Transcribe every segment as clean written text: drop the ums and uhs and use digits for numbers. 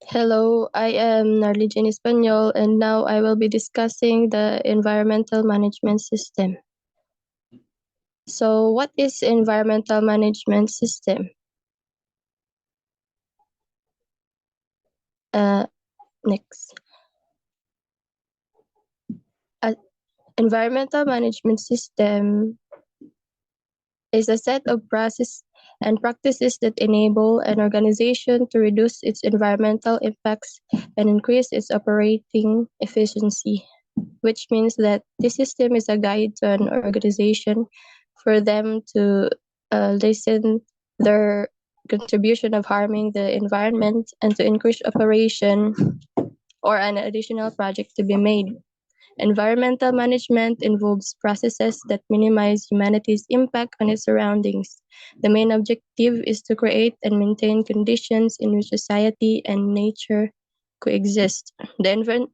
Hello, I am Narlijin Espanyol, and now I will be discussing the environmental management system. So, what is environmental management system? Next. Environmental management system is a set of processes and practices that enable an organization to reduce its environmental impacts and increase its operating efficiency, which means that this system is a guide to an organization for them to lessen their contribution of harming the environment and to increase operation or an additional project to be made. Environmental management involves processes that minimize humanity's impact on its surroundings. The main objective is to create and maintain conditions in which society and nature coexist. The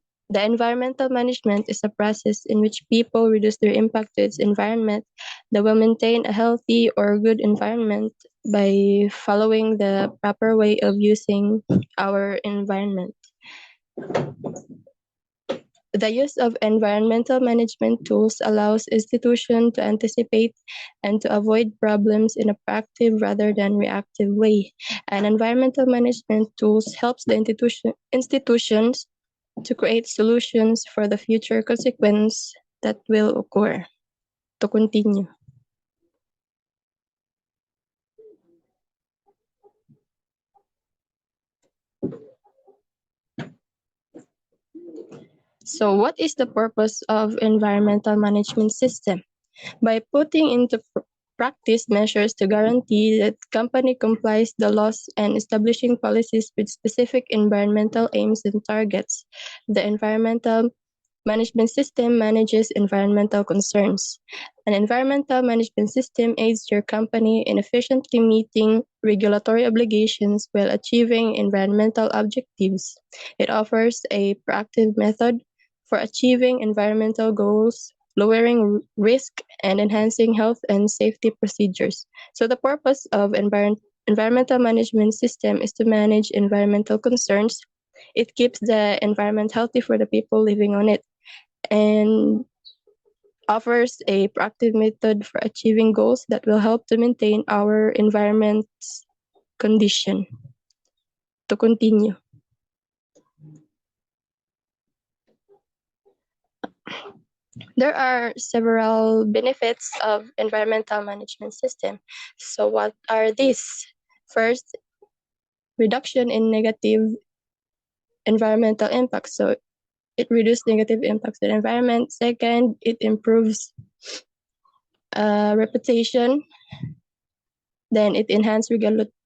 environmental management is a process in which people reduce their impact to its environment that will maintain a healthy or good environment by following the proper way of using our environment. The use of environmental management tools allows institutions to anticipate and to avoid problems in a proactive rather than reactive way. And environmental management tools helps the institutions to create solutions for the future consequence that will occur. To continue. So what is the purpose of environmental management system? By putting into practice measures to guarantee that company complies the laws and establishing policies with specific environmental aims and targets, the environmental management system manages environmental concerns. An environmental management system aids your company in efficiently meeting regulatory obligations while achieving environmental objectives. It offers a proactive method for achieving environmental goals, lowering risk, and enhancing health and safety procedures. So the purpose of environmental management system is to manage environmental concerns. It keeps the environment healthy for the people living on it and offers a proactive method for achieving goals that will help to maintain our environment's condition. To continue. There are several benefits of environmental management system. So what are these? First, reduction in negative environmental impacts. So it reduces negative impacts to the environment. Second, it improves reputation. Then it enhances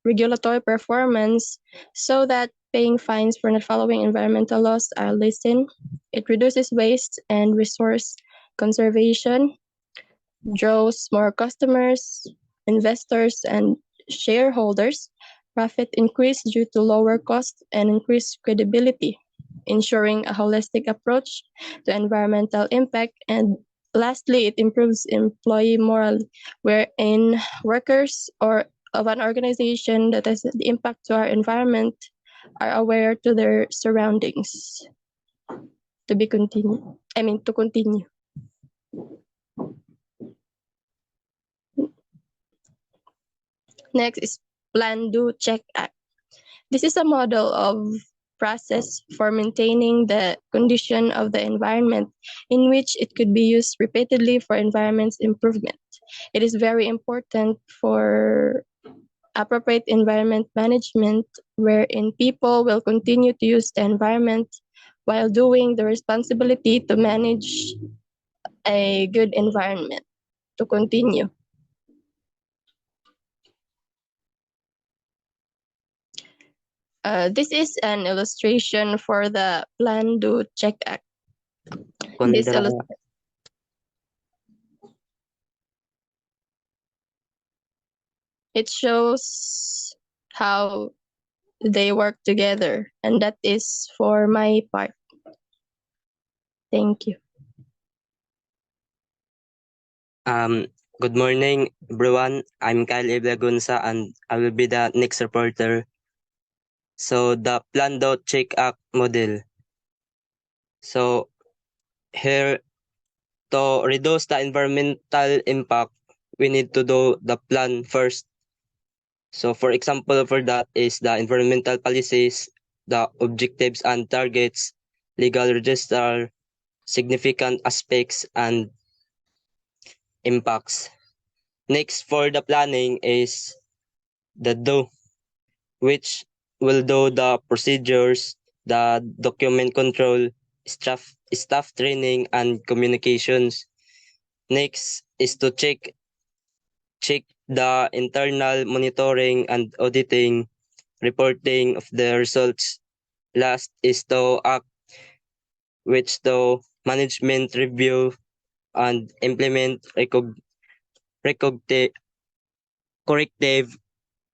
regulatory performance so that paying fines for not following environmental laws are lessened. It reduces waste and resource conservation, draws more customers, investors, and shareholders. Profit increase due to lower cost and increased credibility, ensuring a holistic approach to environmental impact. And lastly, it improves employee morale, wherein workers or of an organization that has the impact to our environment are aware to their surroundings. To continue. Next is Plan, Do, Check, Act. This is a model of process for maintaining the condition of the environment in which it could be used repeatedly for environment's improvement. It is very important for appropriate environment management wherein people will continue to use the environment while doing the responsibility to manage a good environment. To continue. This is an illustration for the Plan, Do, Check Act. This it shows how they work together, and that is for my part. Thank you. Good morning, everyone. I'm Kyle Iblagunsa, and I will be the next reporter. So the plan do check act model. So here, to reduce the environmental impact, we need to do the plan first. So for example, for that is the environmental policies, the objectives and targets, legal register, significant aspects and impacts. Next for the planning is the do, which will do the procedures, the document control, staff training and communications. Next is to check the internal monitoring and auditing, reporting of the results. Last is to act, which to management review and implement recognitive corrective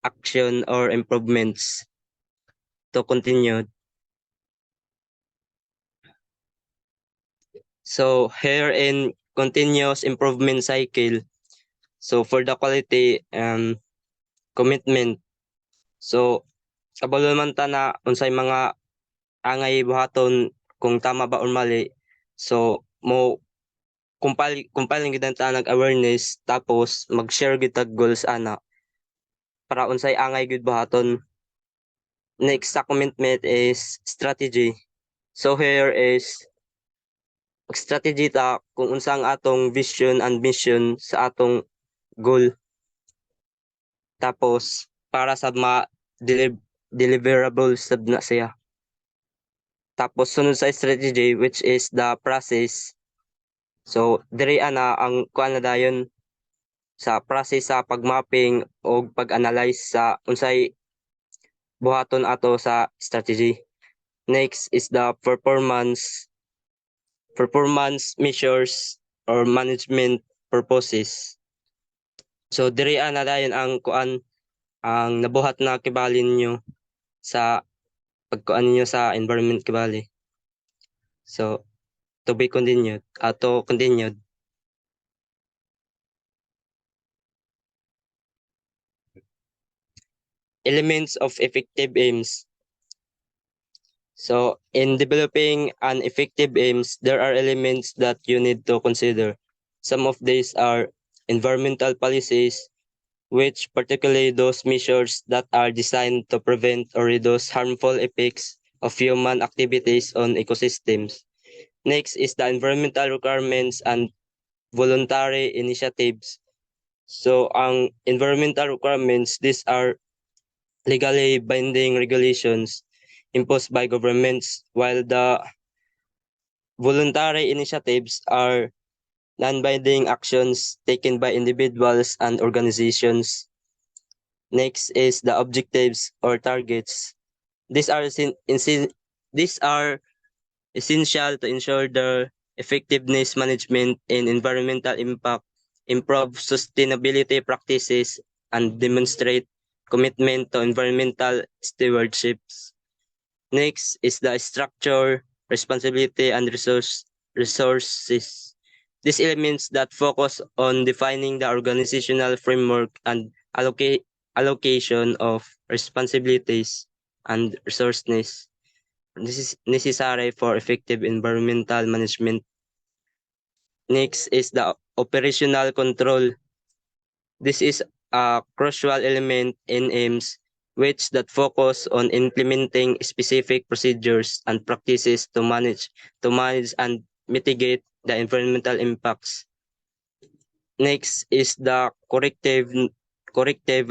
action or improvements to continue. So here in continuous improvement cycle, so for the quality commitment, so kabalo man ta na unsay mga angay buhaton kung tama ba or mali. So mo compile gid ta nag awareness tapos mag-share gid tag goals ana para unsay angay gid buhaton. Next sa commitment is strategy. So here is strategy ta kung unsa ang atong vision and mission sa atong goal. Tapos para sa deliverables sab na siya. Tapos sunod sa strategy which is the process. So diri ana ang kuan na dayon sa process sa pagmapping o pag-analyze sa unsay buhaton ato sa strategy. Next is the performance measures or management purposes. So diri ana dayon ang kuan ang nabuhat na kibalin nyo sa pagkuan niyo sa environment kibali. So to be continued, to continued. Elements of effective aims. So in developing an effective aims, there are elements that you need to consider. Some of these are environmental policies, which particularly those measures that are designed to prevent or reduce harmful effects of human activities on ecosystems. Next is the environmental requirements and voluntary initiatives. So ang environmental requirements, these are legally binding regulations imposed by governments, while the voluntary initiatives are non-binding actions taken by individuals and organizations. Next is the objectives or targets. These are essential to ensure the effectiveness management and environmental impact, improve sustainability practices, and demonstrate commitment to environmental stewardships. Next is the structure, responsibility, and resources. These elements that focus on defining the organizational framework and allocation of responsibilities and resources. This is necessary for effective environmental management. Next is the operational control. This is a crucial element in aims which that focus on implementing specific procedures and practices to manage and mitigate the environmental impacts. Next is the corrective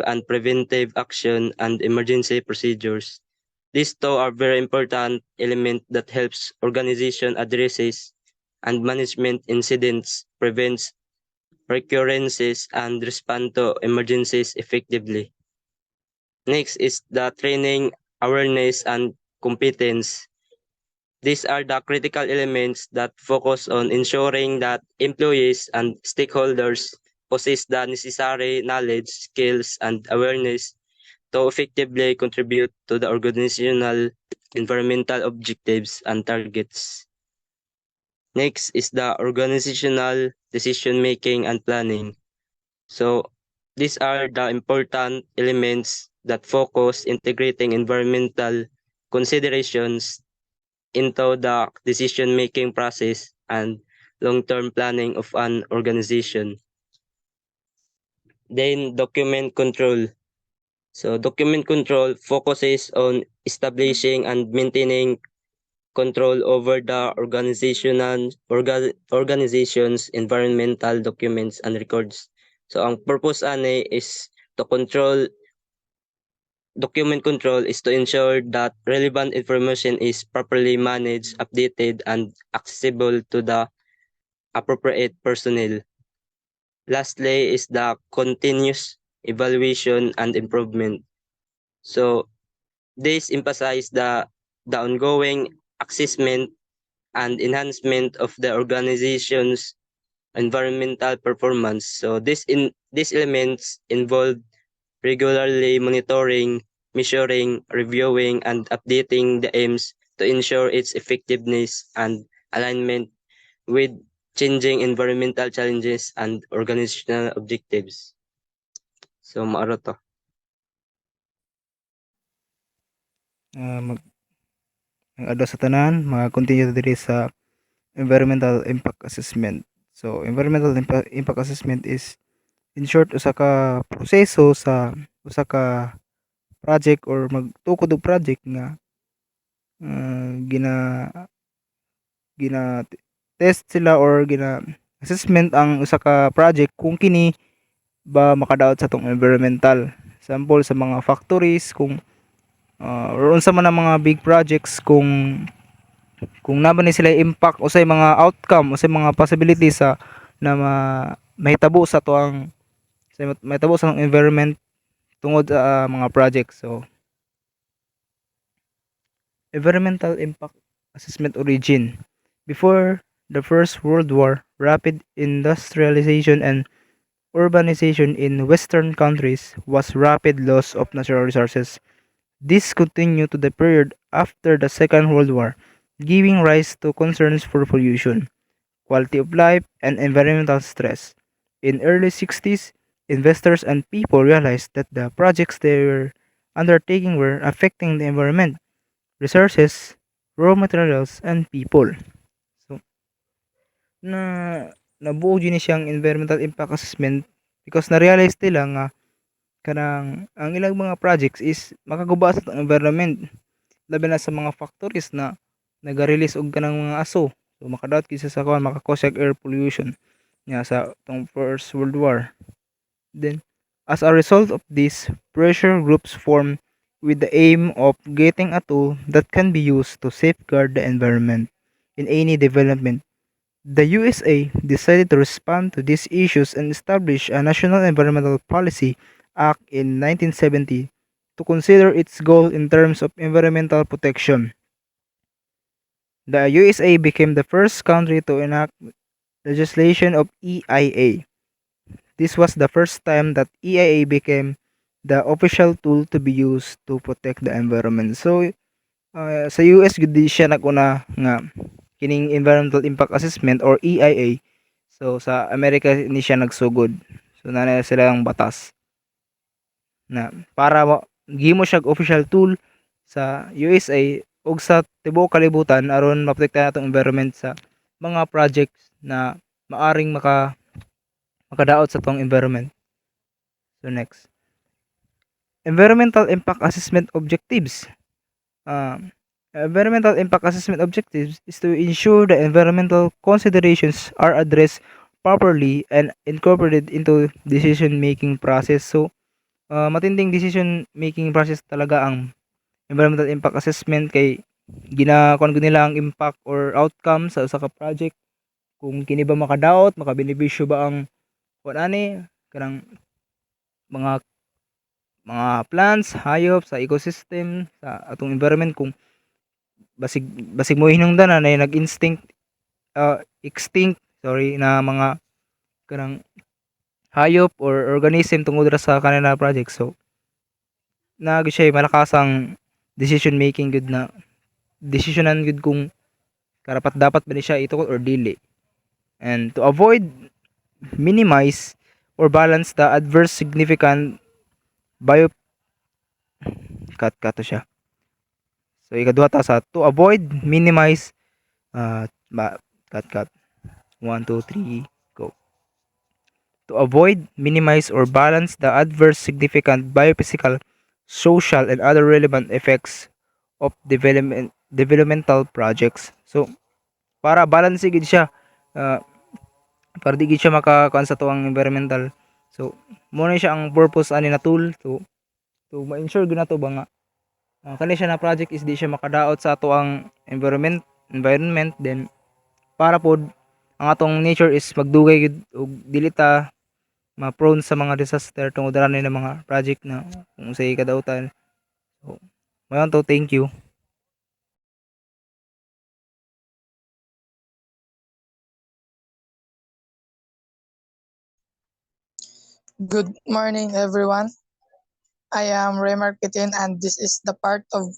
and preventive action and emergency procedures. These two are very important element that helps organization addresses and management incidents, prevents recurrences, and respond to emergencies effectively. Next is the training, awareness, and competence. These are the critical elements that focus on ensuring that employees and stakeholders possess the necessary knowledge, skills, and awareness to effectively contribute to the organizational environmental objectives and targets. Next is the organizational decision-making and planning. So, These are the important elements that focus integrating environmental considerations into the decision-making process and long-term planning of an organization. Then document control. So document control focuses on establishing and maintaining control over the organization's environmental documents and records. So ang purpose ani is to control document control is to ensure that relevant information is properly managed, updated, and accessible to the appropriate personnel. Lastly is the continuous evaluation and improvement. So this emphasizes the ongoing assessment and enhancement of the organization's environmental performance. So these elements involve regularly monitoring, measuring, reviewing, and updating the aims to ensure its effectiveness and alignment with changing environmental challenges and organizational objectives. So maaro to. Mag ang adto sa tanan, continue diri sa environmental impact assessment. So environmental impact assessment is in short usa ka proseso sa usa ka project or magtukod og project nga gina gina test sila or gina assessment ang usa ka project kung kini ba makadaot sa tong environmental. Sample sa mga factories kung or unsa man ang mga big projects kung naba ni sila impact o sa mga outcome o sa mga possibilities sa na mahitabo sa tuang sa mahitabo sa environment tungod sa mga projects. So environmental impact assessment origin. Before the First World War, rapid industrialization and urbanization in Western countries was rapid loss of natural resources. This continued to the period after the Second World War, giving rise to concerns for pollution, quality of life, and environmental stress. In early 60s, investors and people realized that the projects they were undertaking were affecting the environment, resources, raw materials, and people. So, nabuo gyud ni siyang environmental impact assessment because na-realize nila nga kanang ang ilang mga projects is makaguba sa environment, labi na sa mga factories na naga-release og kanang mga aso. So makadaot kisa sa kuan maka-cause air pollution nga sa tong First World War. Then as a result of this, pressure groups formed with the aim of getting a tool that can be used to safeguard the environment in any development. The USA decided to respond to these issues and establish a National Environmental Policy Act in 1970 to consider its goal in terms of environmental protection. The USA became the first country to enact legislation of EIA. This was the first time that EIA became the official tool to be used to protect the environment. So, sa US gud di siya naguna nga kining environmental impact assessment or EIA. So sa Amerika ni siya nagsugod. So na sila ang batas na para gimo siya official tool sa USA ug sa tibuok kalibutan aron maprotektahan atong environment sa mga projects na maaring makadaot sa tong environment. So next. Environmental impact assessment objectives. Environmental impact assessment objectives is to ensure the environmental considerations are addressed properly and incorporated into decision making process. So matinding decision making process talaga ang environmental impact assessment kay ginakuan nila ang impact or outcome sa usa ka project kung kini ba makadaot, makabenepisyo ba ang kuan ani kanang mga plants, hayop sa ecosystem sa atong environment kung basig mo hinungdan na nag-extinct na mga kanang hayop or organism tungod ra sa kanila project. So nagi siya malakasang decision making good na desisyonan good kung karapat dapat ba ni siya itukod or dili. And to avoid minimize or balance the adverse significant bio cut to siya. So ikaduha ta sa to avoid, minimize, uh, ma, cut. 1, 2, 3, go. To avoid, minimize, or balance the adverse significant biophysical, social, and other relevant effects of developmental projects. So para balance gid siya, uh, para di gid siya makakuan sa tuwang environmental. So mo na siya ang purpose ani na tool to ma-ensure gid nato ba nga kani siya na project is di siya makadaot sa ato ang environment, then para pod ang atong nature is magdugay gid og dili ta ma-prone sa mga disaster tungod ra ng mga project na kung sa kadautan. So mayon to, thank you. Good morning, everyone. I am Ray Marketin, and this is the part of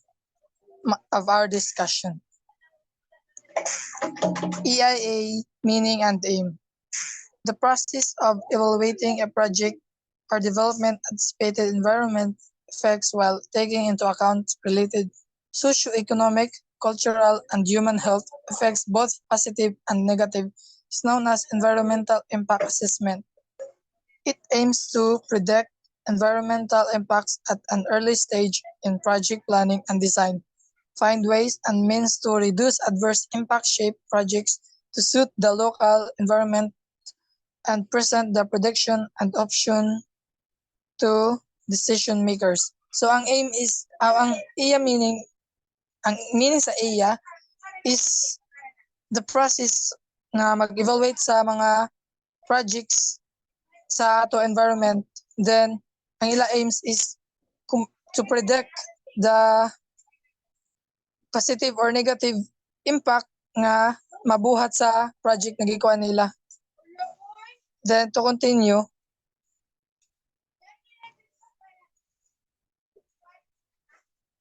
our discussion. EIA, meaning and aim. The process of evaluating a project or development anticipated environment effects while taking into account related socio-economic, cultural, and human health effects, both positive and negative, is known as environmental impact assessment. It aims to predict environmental impacts at an early stage in project planning and design, find ways and means to reduce adverse impact, shape projects to suit the local environment, and present the prediction and option to decision makers. So ang aim is ang meaning sa EIA is the process na mag-evaluate sa mga projects sa ato environment. Then ang ila aims is to predict the positive or negative impact nga mabuhat sa project na gikuha nila. Then to continue,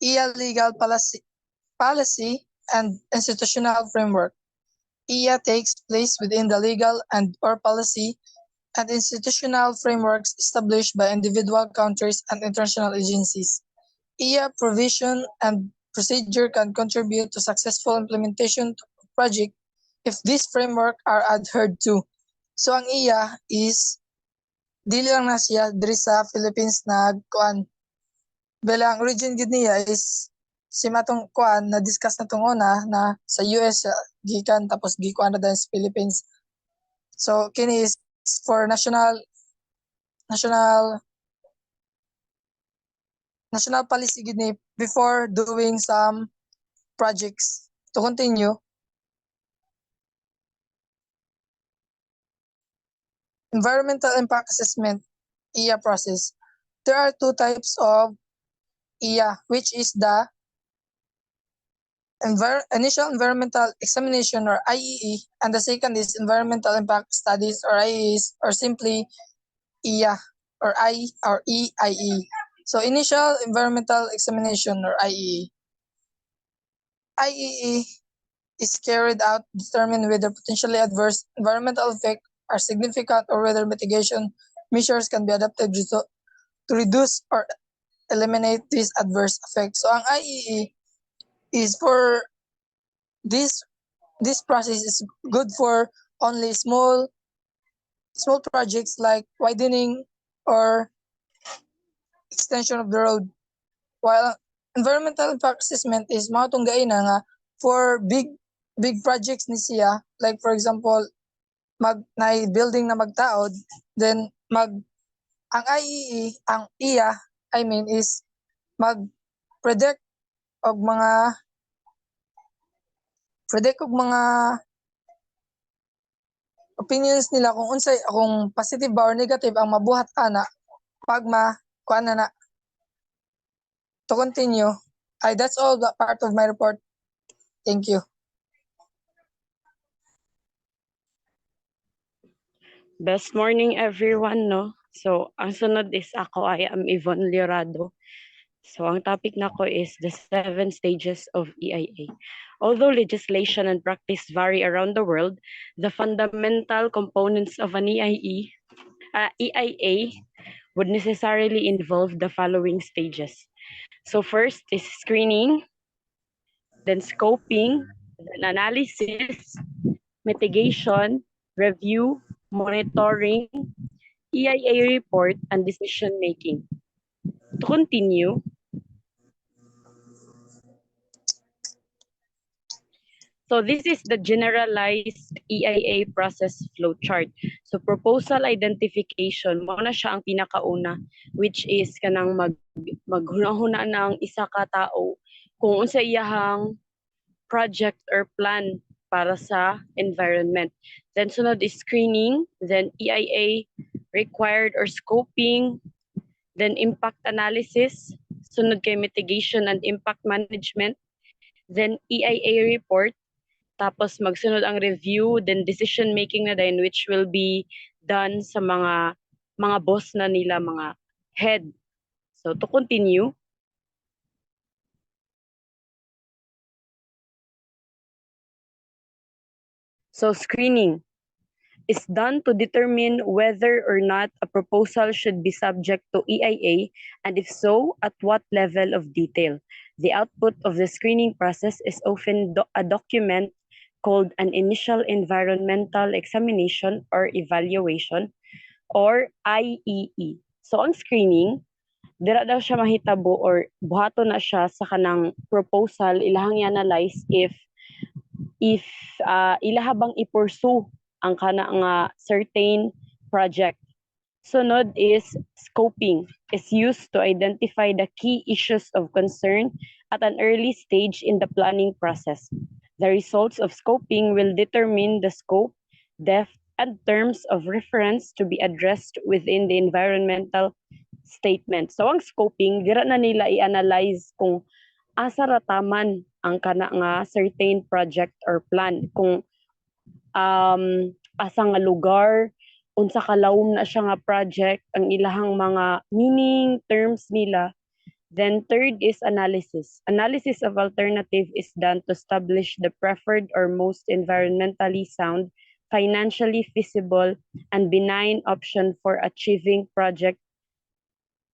EIA legal policy and institutional framework. EIA takes place within the legal and or policy and institutional frameworks established by individual countries and international agencies. EIA provision and procedure can contribute to successful implementation of project if these framework are adhered to. So ang EIA is dili lang na siya diri sa Philippines na kuan. Bilang origin gid niya is si matong kuan na discuss na tong una na sa US gikan tapos gikuan na din sa Philippines. So kini is for national policy gid ni before doing some projects. To continue, environmental impact assessment, EIA process. There are two types of EIA, which is the initial environmental examination or IEE, and the second is environmental impact studies or IEEs, or simply EIA or EIE. So initial environmental examination or IEE. IEE is carried out to determine whether potentially adverse environmental effects are significant or whether mitigation measures can be adopted to reduce or eliminate these adverse effects. So ang IEE is for this process is good for only small projects like widening or extension of the road, while environmental impact assessment is mao tong gaina nga for big projects ni siya, like for example na building na magtaod, then ang IEE ang EIA I mean is mag predict og mga opinions nila kung unsay kung positive ba or negative ang mabuhat ana pag kuan na. To continue, that's all the part of my report. Thank you. Best morning everyone, no? So, ang sunod is ako, I am Yvonne Liorado. So, ang topic nako is the 7 stages of EIA. Although legislation and practice vary around the world, the fundamental components of an EIE EIA would necessarily involve the following stages. So first is screening, then scoping, then analysis, mitigation, review, monitoring, EIA report, and decision making. To continue, so this is the generalized EIA process flowchart. So proposal identification, mo na siya ang pinakauna, which is kanang maghunahuna ng isa ka tao kung unsa iyahang project or plan para sa environment. Then sunod is screening, then EIA required or scoping, then impact analysis, sunod kay mitigation and impact management, then EIA report, tapos magsunod ang review, then decision making na din, which will be done sa mga boss na nila, mga head. So to continue, so screening is done to determine whether or not a proposal should be subject to EIA, and if so, at what level of detail. The output of the screening process is often a document called an initial environmental examination or evaluation, or IEE. So ang screening, dira daw siya mahitabo or buhato na siya sa kanang proposal, ilahang i-analyze if ilaha bang i-pursue ang kana nga certain project. Sunod is scoping, is used to identify the key issues of concern at an early stage in the planning process. The results of scoping will determine the scope, depth, and terms of reference to be addressed within the environmental statement. So ang scoping, dira na nila i-analyze kung asa rataman ang kana nga certain project or plan, kung asa nga lugar, unsa kalawom na siya nga project, ang ilahang mga meaning, terms nila. Then third is analysis. Analysis of alternative is done to establish the preferred or most environmentally sound, financially feasible, and benign option for achieving project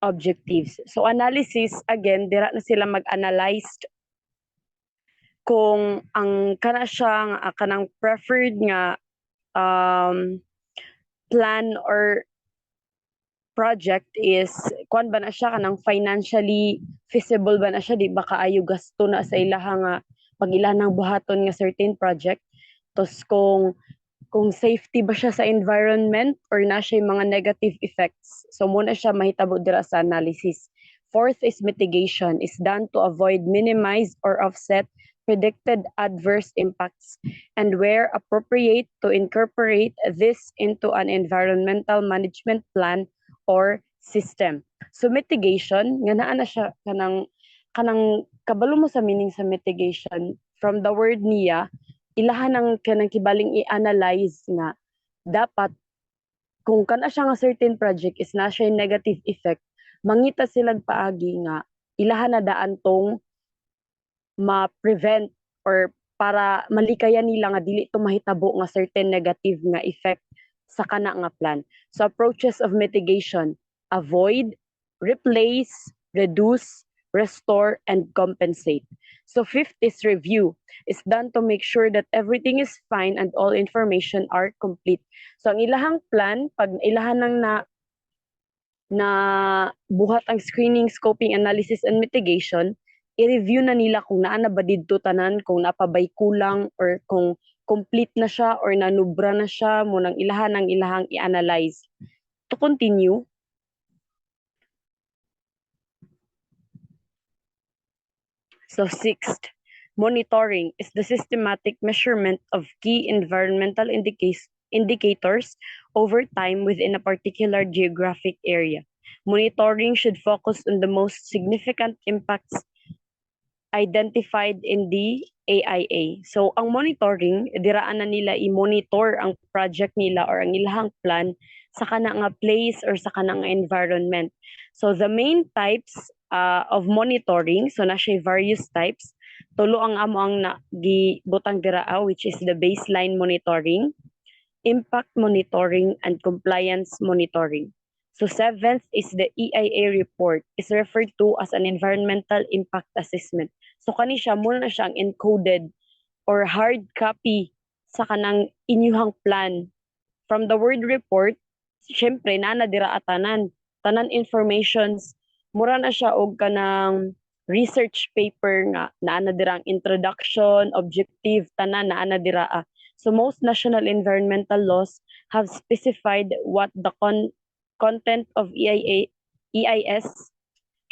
objectives. So analysis, again, dira na sila mag-analyze kung ang kana siya nga kanang preferred nga plan or project is kuan ba na siya kanang financially feasible ba na siya, di ba kaayo gasto na sa ilaha nga pag ilanang buhaton nga certain project. Tos kung safety ba siya sa environment or na siya mga negative effects. So muna siya mahitabo dira sa analysis. Fourth is mitigation, is done to avoid, minimize, or offset predicted adverse impacts, and where appropriate to incorporate this into an environmental management plan or system. So mitigation, nga naa na siya kanang kabalo mo sa meaning sa mitigation, from the word niya, ilahan ng kanang kibaling i-analyze nga dapat kung kana siya nga certain project is na siya negative effect, mangita silang paagi nga ilahan na daan tong ma-prevent or para malikayan nila nga dili to mahitabo nga certain negative nga effect sa kana nga plan. So approaches of mitigation: avoid, replace, reduce, restore, and compensate. So fifth is review, is done to make sure that everything is fine and all information are complete. So ang ilahang plan, pag ilahan nang na buhat ang screening, scoping, analysis, and mitigation, i-review na nila kung naa na ba didto tanan, kung napabay kulang, or kung complete na siya or nanubra na siya, munang ilahan ang ilahang i-analyze. To continue, so sixth, monitoring is the systematic measurement of key environmental indicators over time within a particular geographic area. Monitoring should focus on the most significant impacts identified in the AIA. So ang monitoring, diraan na nila i-monitor ang project nila or ang ilahang plan sa kana nga place or sa kana nga environment. So the main types of monitoring, so na siya various types. Tulo ang amo ang gibutang diraa, which is the baseline monitoring. impact monitoring and compliance monitoring. So seventh is the EIA report is referred to as an environmental impact assessment. So kani siya muna siyang encoded or hard copy sa kanang inyuhang plan. From the word report, syempre na dira atanan, tanan informations, mura na siya og kanang research paper nga naa dira ang introduction, objective, tanan naa dira. So most national environmental laws have specified what the content of EIS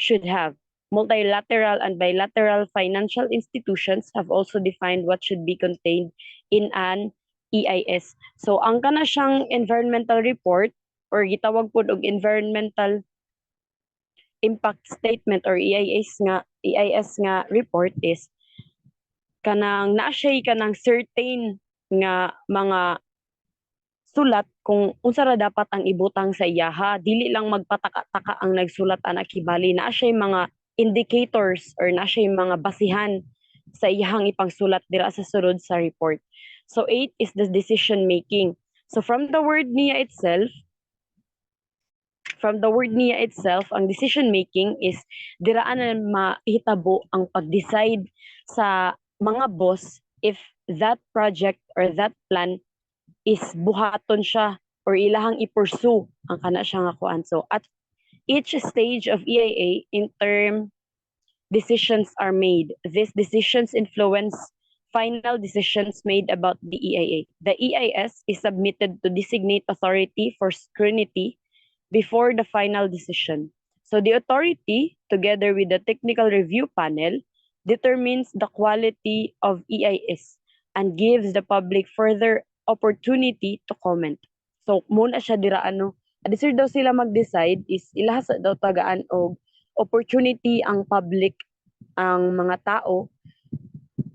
should have. Multilateral and bilateral financial institutions have also defined what should be contained in an EIS. So ang kana siyang environmental report or gitawag pod og environmental impact statement or EIS nga report is kanang naa siya kanang certain nga mga sulat kung unsa ra dapat ang ibutang sa iyaha, dili lang magpataka-taka ang nagsulat ana kibali, naa siya mga indicators or naa siya mga basihan sa iyahang ipangsulat dira sa sulod sa report. So 8 is the decision making. So from the word niya itself, ang decision making is diraan na mahitabo ang pag-decide sa mga boss if that project or that plan is buhaton siya or ilahang i-pursue ang kana siya nga kuan. So at each stage of EIA, interim decisions are made. These decisions influence final decisions made about the EIA. The EIS is submitted to designate authority for scrutiny before the final decision. So the authority, together with the technical review panel, determines the quality of EIS and gives the public further opportunity to comment. So muna siya dira deserve daw sila mag-decide is ilahas daw tagaan og opportunity ang public, ang mga tao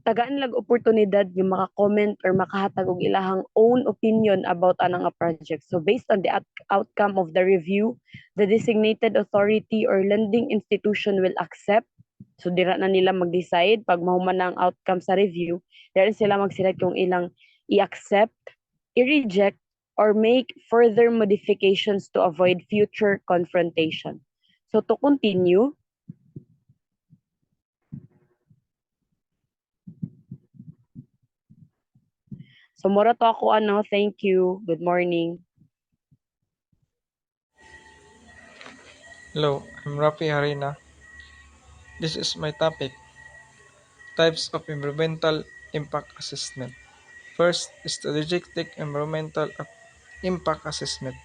tagaan lag oportunidad yung maka-comment or makahatag og ilahang own opinion about anang project. So based on the outcome of the review, the designated authority or lending institution will accept. So dira na nila mag-decide pag mahuman na ang outcome sa review, dira sila mag-select kung ilang i-accept, i-reject, or make further modifications to avoid future confrontation. So to continue, so mura to ako thank you, good morning. Hello, I'm Rafi Harina. This is my topic, types of environmental impact assessment. First, strategic environmental impact assessment,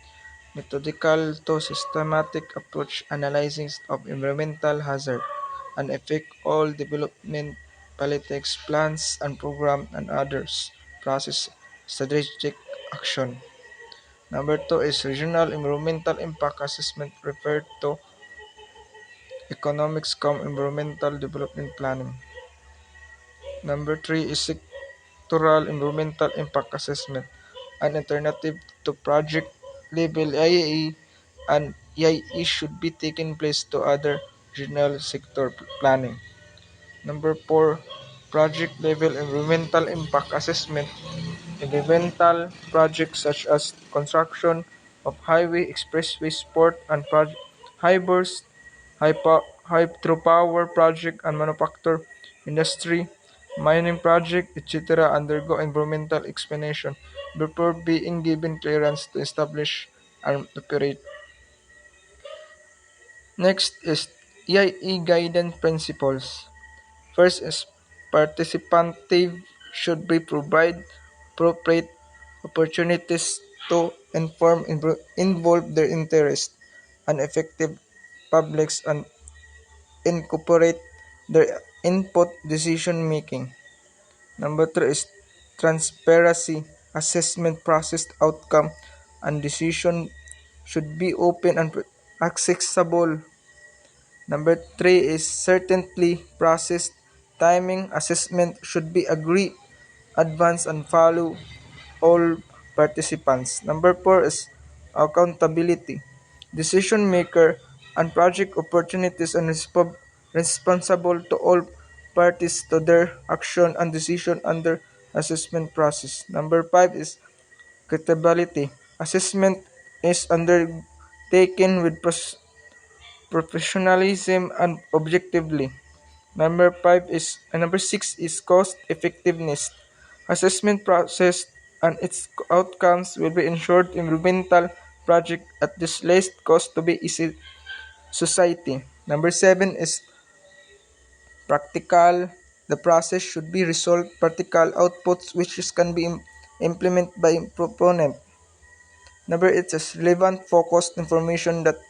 methodical to systematic approach analyzing of environmental hazard and affect all development politics, plans and program and others. Process strategic action. Number two is regional environmental impact assessment referred to economics cum environmental development planning. Number three is sectoral environmental impact assessment, an alternative to project level IAE, and EIE should be taken place to other regional sector planning. Number four, project level environmental impact assessment. Environmental projects such as construction of highway, expressway, sport and harbors, hydropower project and manufacture industry, mining project, etc. undergo environmental explanation before being given clearance to establish and operate. Next is EIE guidance principles. First is participative should be provide appropriate opportunities to inform involve their interest and effective publics and incorporate their input decision making. Number three is transparency. Assessment process outcome and decision should be open and accessible. Number three is certainly processed. Timing assessment should be agreed, advance and follow all participants. Number four is accountability. Decision maker and project opportunities and responsible to all parties to their action and decision under assessment process. Number five is credibility. Assessment is undertaken with professionalism and objectively. Number 6 is cost effectiveness. Assessment process and its outcomes will be ensured environmental project at this least cost to be easy society. Number 7 is practical. The process should be resolved practical outputs which can be implemented by proponent. Number 8 is relevant focused information that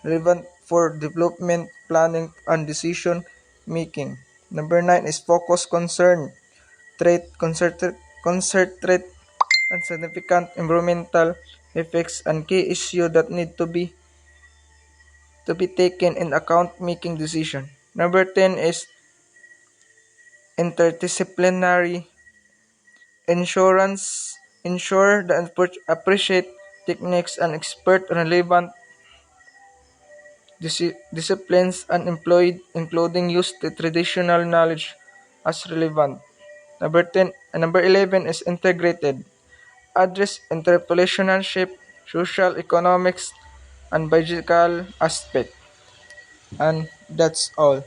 relevant for development, planning, and decision making. Number 9 is focus concern, concentrate on significant environmental effects and key issues that need to be taken in account making decision. Number 10 is interdisciplinary insurance, ensure the appreciate techniques and expert relevant disciplines and employed, including use the traditional knowledge as relevant. Number 11 is integrated. Address entrepreneurship, social economics, and biological aspect. And that's all.